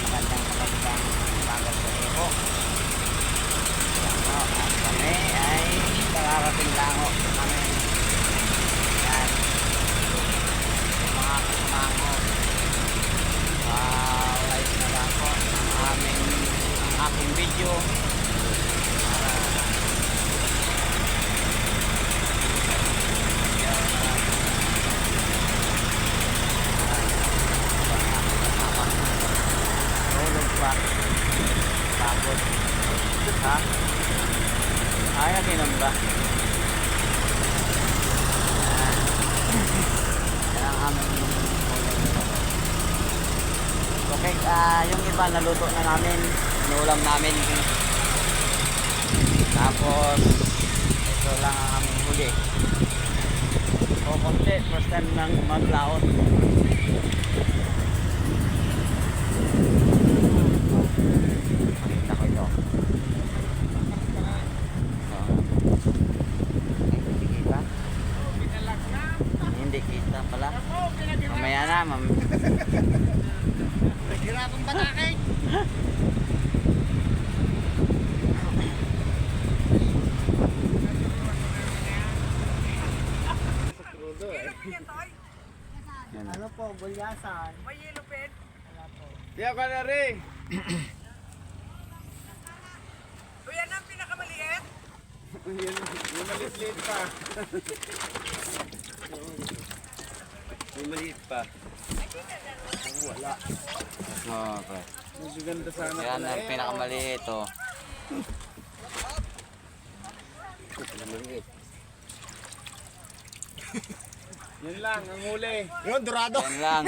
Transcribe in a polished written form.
magandang umaga sa iyo po. At kami ay kararating lang ho kami. Yan. Mga kasama live na lang po ang aking video. Tapos ha? Ayaw ginom ba? Yan ang aming okay, yung iba naluto na namin, inulam namin. Tapos ito lang ang aming huli. O konti, first time nang maglaot. Makita ko ito. Hindi kita. Hindi kita pala. Mamaya na, Naghirapang batake. Ano po, gulyasan. May yellow pen. Wala po. Diya ka na rin. O yan ang pinakamaliit? Yung maliit-liit pa. Yung maliit pa. Wala. Okay. Mas ganda sana Yan pala ang eh. pinakamaliit oh. Yan lang, ang huli. Yun, dorado. Yan lang.